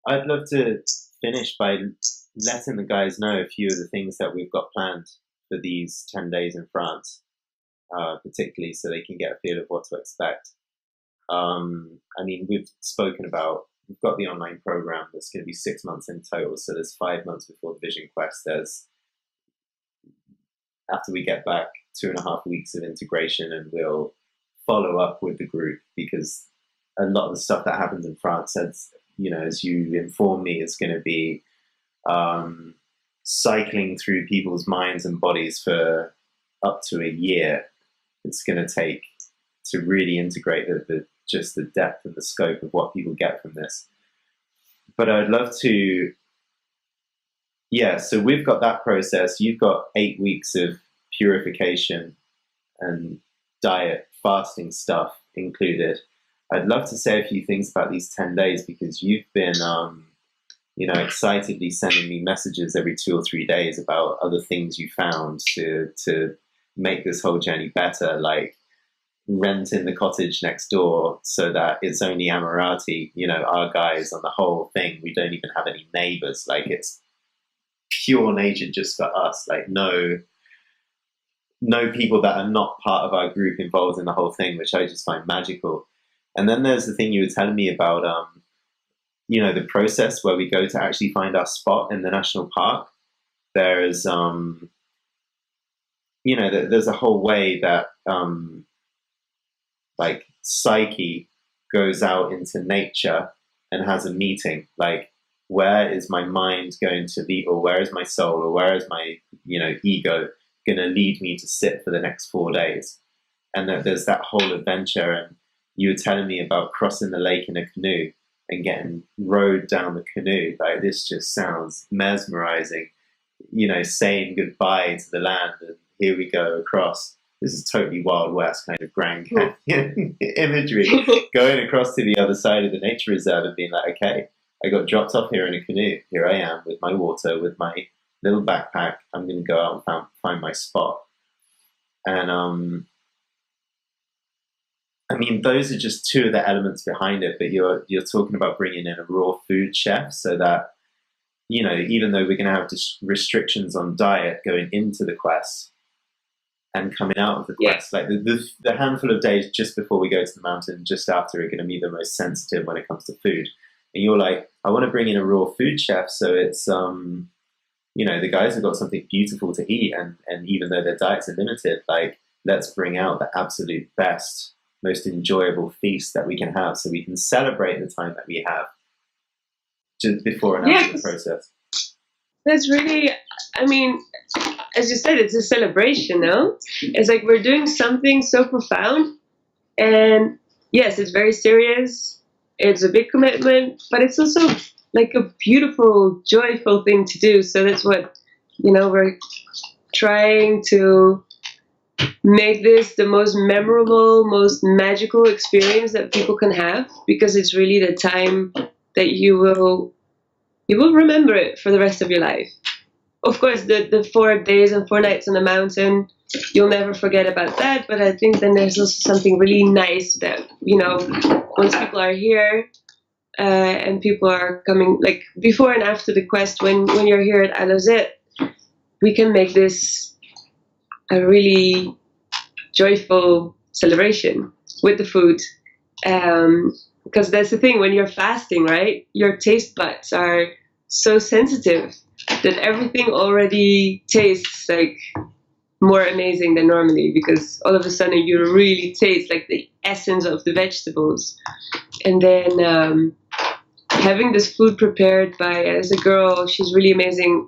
I'd love to finish by letting the guys know a few of the things that we've got planned for these 10 days in France, particularly so they can get a feel of what to expect. I mean, we've got the online program that's going to be 6 months in total. So there's 5 months before the Vision Quest. After we get back, 2.5 weeks of integration, and we'll follow up with the group because a lot of the stuff that happens in France, as you inform me, is going to be um, cycling through people's minds and bodies for up to a year. It's going to take to really integrate the just the depth and the scope of what people get from this. But I'd love to, yeah. So we've got that process. You've got 8 weeks of purification and diet, fasting stuff included. I'd love to say a few things about these 10 days because you've been, excitedly sending me messages every 2 or 3 days about other things you found to make this whole journey better, like renting the cottage next door so that it's only Amirati, our guys on the whole thing. We don't even have any neighbors. Like it's pure nature just for us. Like no people that are not part of our group involved in the whole thing, which I just find magical. And then there's the thing you were telling me about, the process where we go to actually find our spot in the national park. There's, there's a whole way that, like Psyche goes out into nature and has a meeting. Like, where is my mind going to be, or where is my soul, or where is my, ego going to lead me to sit for the next 4 days? And that there's that whole adventure. And you were telling me about crossing the lake in a canoe and getting rowed down the canoe. Like, this just sounds mesmerizing, saying goodbye to the land, and here we go across. This is totally Wild West kind of Grand Canyon imagery, going across to the other side of the nature reserve and being like, okay, I got dropped off here in a canoe. Here I am with my water, with my little backpack. I'm going to go out and find my spot. And I mean, those are just two of the elements behind it. But you're talking about bringing in a raw food chef, so that even though we're going to have restrictions on diet going into the quest and coming out of the quest, like the handful of days just before we go to the mountain, just after, are going to be the most sensitive when it comes to food. And you're like, I want to bring in a raw food chef, so it's the guys have got something beautiful to eat, and even though their diets are limited, like, let's bring out the absolute best, most enjoyable feast that we can have, so we can celebrate the time that we have just before and after the process. That's really, I mean, as you said, it's a celebration, no? It's like we're doing something so profound, and yes, it's very serious. It's a big commitment, but it's also like a beautiful, joyful thing to do. So that's what, we're trying to make this the most memorable, most magical experience that people can have, because it's really the time that you will remember it for the rest of your life. Of course, the 4 days and 4 nights on the mountain, you'll never forget about that. But I think then there's also something really nice that, once people are here and people are coming, like before and after the quest, when you're here at Alauzet, we can make this a really joyful celebration with the food. Because that's the thing, when you're fasting, right? Your taste buds are so sensitive that everything already tastes like more amazing than normally, because all of a sudden you really taste like the essence of the vegetables. And then having this food prepared by, as a girl, she's really amazing.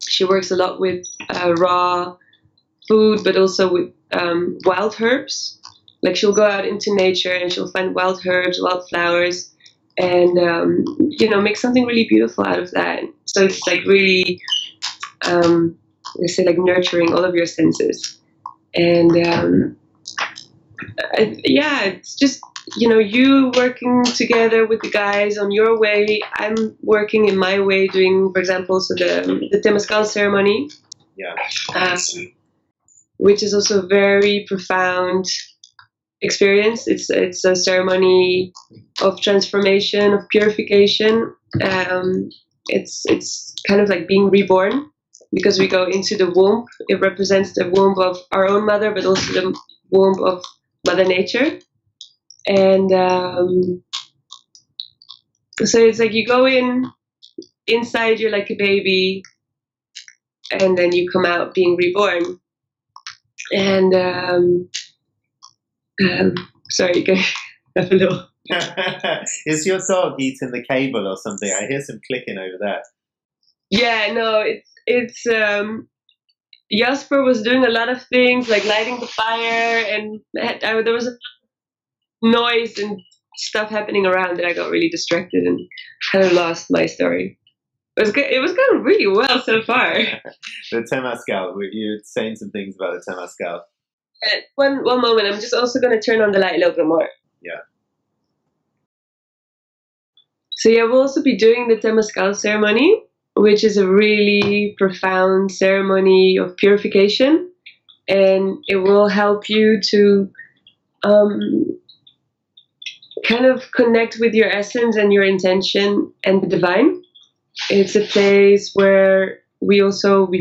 She works a lot with raw food, but also with wild herbs. Like, she'll go out into nature and she'll find wild herbs, wild flowers, and make something really beautiful out of that. So it's like really, let's say, like nurturing all of your senses. And it's just, you working together with the guys on your way. I'm working in my way, doing, for example, so the Temazcal ceremony. Yeah. Which is also very profound. experience. It's a ceremony of transformation, of purification. It's kind of like being reborn, because we go into the womb. It represents the womb of our own mother, but also the womb of Mother Nature. And so it's like you go inside, you're like a baby, and then you come out being reborn. And sorry, you can have a little. Is your dog eating the cable or something? I hear some clicking over there. Yeah, no, it's Jasper was doing a lot of things like lighting the fire, and there was a noise and stuff happening around that I got really distracted and kind of lost my story. It was going really well so far. The Temazcal, you were saying some things about the Temazcal. One moment, I'm just also going to turn on the light a little bit more. Yeah. So yeah, we'll also be doing the Temazcal ceremony, which is a really profound ceremony of purification, and it will help you to kind of connect with your essence and your intention and the divine. It's a place where we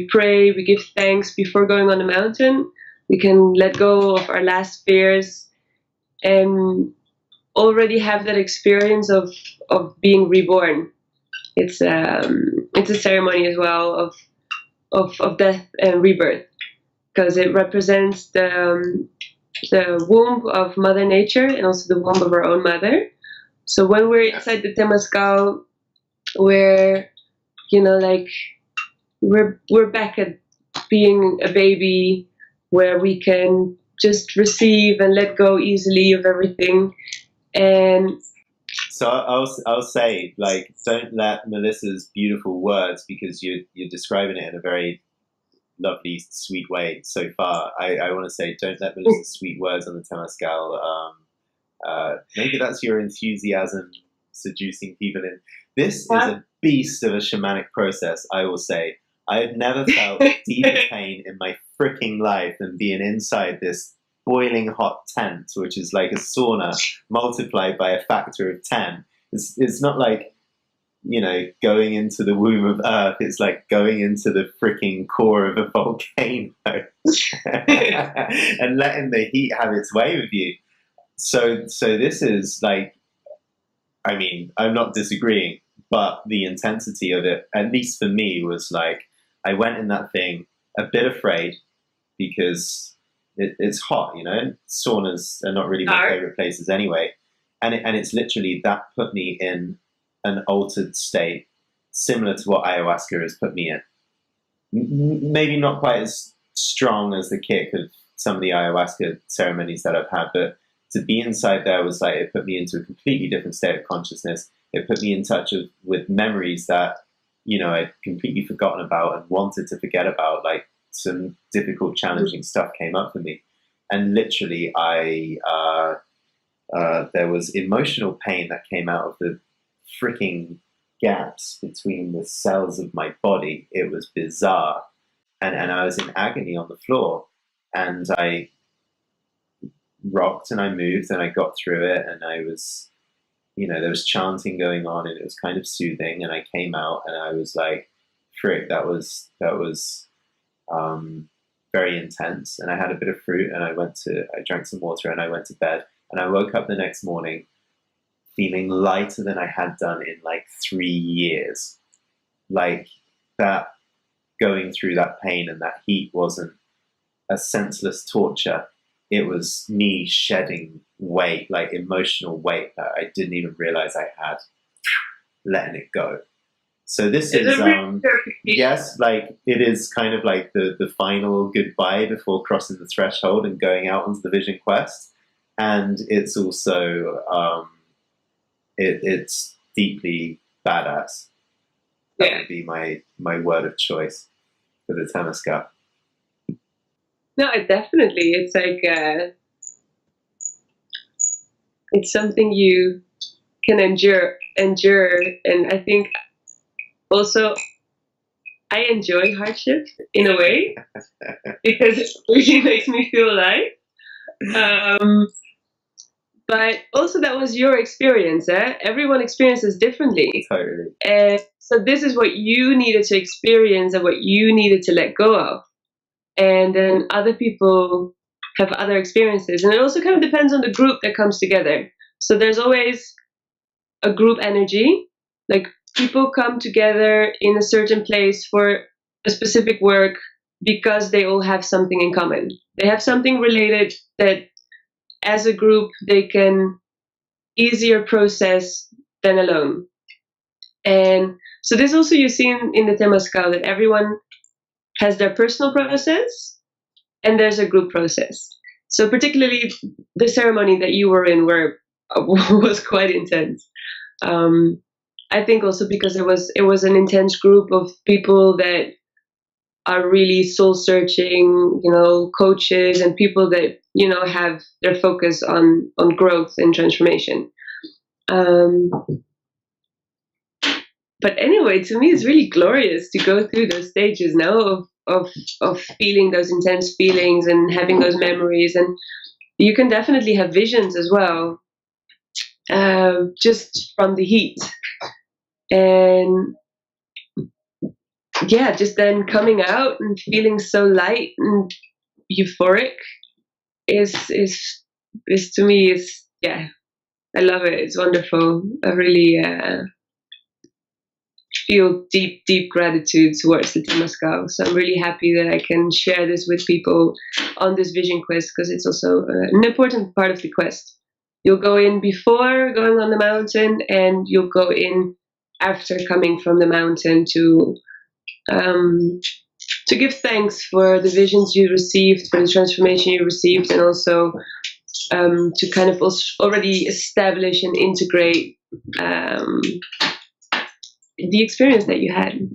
pray, we give thanks before going on the mountain. We can let go of our last fears and already have that experience of being reborn. It's a ceremony as well of death and rebirth, because it represents the womb of Mother Nature and also the womb of our own mother. So when we're inside the Temazcal, we're we're back at being a baby, where we can just receive and let go easily of everything. And so I'll say, like, don't let Melissa's beautiful words, because you're describing it in a very lovely, sweet way so far. I want to say, don't let Melissa's sweet words on the Temazcal. Maybe that's your enthusiasm seducing people in. This is a beast of a shamanic process, I will say. I have never felt deeper pain in my freaking life than being inside this boiling hot tent, which is like a sauna multiplied by a factor of 10. It's not like, going into the womb of Earth. It's like going into the freaking core of a volcano and letting the heat have its way with you. So this is like, I mean, I'm not disagreeing, but the intensity of it, at least for me, was like, I went in that thing a bit afraid, because it's hot, Saunas are not really my favorite places anyway. And it's literally, that put me in an altered state, similar to what ayahuasca has put me in. Maybe not quite as strong as the kick of some of the ayahuasca ceremonies that I've had, but to be inside there was like, it put me into a completely different state of consciousness. It put me in touch with memories that, I'd completely forgotten about and wanted to forget about. Like, some difficult, challenging stuff came up for me. And literally, there was emotional pain that came out of the freaking gaps between the cells of my body. It was bizarre. And I was in agony on the floor. And I rocked and I moved and I got through it, and I was, there was chanting going on, and it was kind of soothing, and I came out and I was like, frick, that was very intense. And I had a bit of fruit, and I drank some water, and I went to bed, and I woke up the next morning feeling lighter than I had done in like 3 years. Like, that, going through that pain and that heat wasn't a senseless torture. It was me shedding weight, like emotional weight that I didn't even realize I had, letting it go. So this is, yes, like, it is kind of like the final goodbye before crossing the threshold and going out onto the vision quest. And it's also, it's deeply badass. That would be my word of choice for the Temazcal. No, definitely. It's like, it's something you can endure. And I think also, I enjoy hardship in a way, because it really makes me feel alive. but also that was your experience. Everyone experiences differently. Totally. And so this is what you needed to experience and what you needed to let go of. And then other people have other experiences. And it also kind of depends on the group that comes together. So there's always a group energy, like people come together in a certain place for a specific work because they all have something in common. They have something related that as a group they can easier process than alone. And so this also you see in the Temazcal that everyone has their personal process and there's a group process. So particularly the ceremony that you were in where was quite intense. I think also because it was an intense group of people that are really soul searching, coaches and people that have their focus on growth and transformation. But anyway, to me, it's really glorious to go through those stages now of feeling those intense feelings and having those memories, and you can definitely have visions as well, just from the heat. And yeah, just then coming out and feeling so light and euphoric is to me is, yeah, I love it. It's wonderful. I really feel deep gratitude towards the Temazcal. So I'm really happy that I can share this with people on this vision quest, because it's also an important part of the quest. You'll go in before going on the mountain, and you'll go in after coming from the mountain to give thanks for the visions you received, for the transformation you received, and also to kind of also already establish and integrate the experience that you had.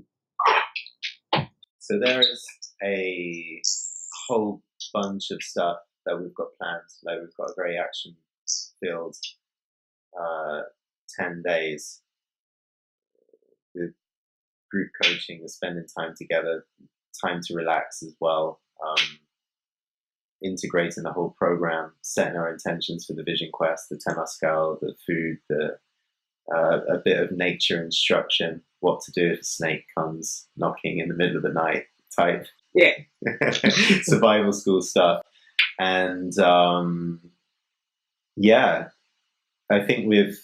So there is a whole bunch of stuff that we've got planned. Like we've got a very action-filled 10 days with group coaching, with spending time together, time to relax as well, integrating the whole program, setting our intentions for the vision quest, the Temazcal, the food, a bit of nature instruction, what to do if a snake comes knocking in the middle of the night type. Yeah. Survival school stuff. And yeah, I think we've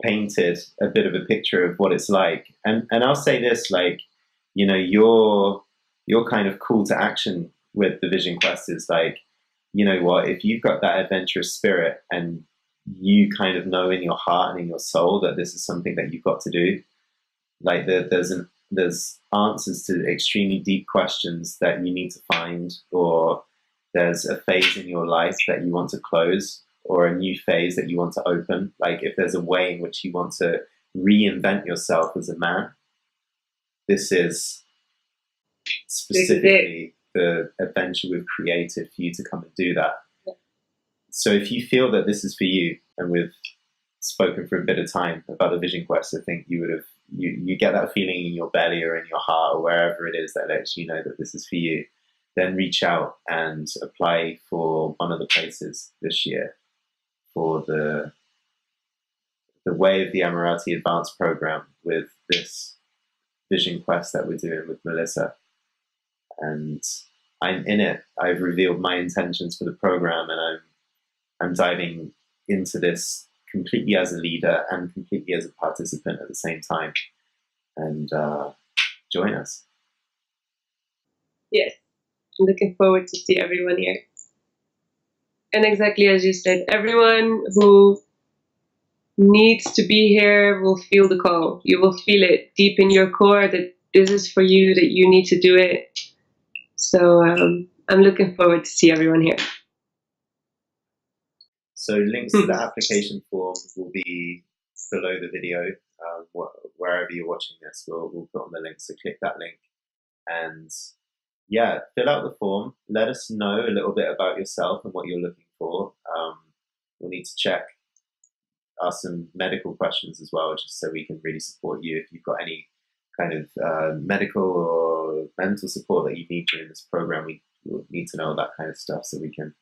painted a bit of a picture of what it's like. And I'll say this, like, your kind of call to action with the vision quest is like, you know what, if you've got that adventurous spirit and you kind of know in your heart and in your soul that this is something that you've got to do, like there's answers to extremely deep questions that you need to find, or there's a phase in your life that you want to close, or a new phase that you want to open. Like if there's a way in which you want to reinvent yourself as a man, this is specifically the adventure we've created for you to come and do that. So if you feel that this is for you, and we've spoken for a bit of time about the vision quest, I think you would have, you get that feeling in your belly or in your heart or wherever it is that lets you know that this is for you, then reach out and apply for one of the places this year for the Way of the Emirati Advanced Program with this vision quest that we're doing with Melissa. And I'm in it. I've revealed my intentions for the program, and I'm diving into this completely as a leader and completely as a participant at the same time. And join us. Yes, I'm looking forward to see everyone here. And exactly as you said, everyone who needs to be here will feel the call. You will feel it deep in your core that this is for you, that you need to do it. So I'm looking forward to see everyone here. So links to the application form will be below the video. Wherever you're watching this, we'll put on the link. So click that link, and yeah, fill out the form. Let us know a little bit about yourself and what you're looking for. We'll need to ask some medical questions as well, just so we can really support you. If you've got any kind of medical or mental support that you need during this program, we will need to know that kind of stuff so we can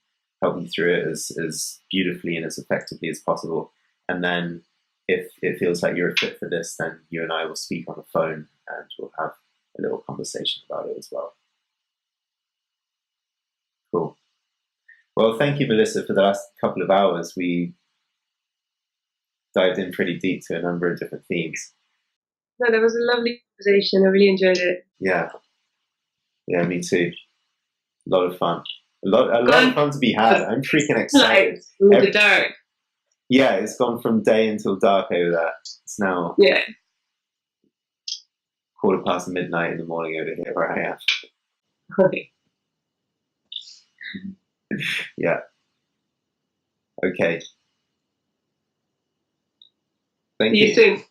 help you through it as beautifully and as effectively as possible. And then if it feels like you're a fit for this, then you and I will speak on the phone and we'll have a little conversation about it as well. Cool. Well, thank you, Melissa, for the last couple of hours. We dived in pretty deep to a number of different themes. No, that was a lovely conversation. I really enjoyed it. Yeah, me too. A lot of fun. A lot of fun to be had. I'm freaking excited. In the dark. Yeah, it's gone from day until dark over there. It's now midnight in the morning over here where I am. Okay. Yeah. Okay. Thank you. See you soon.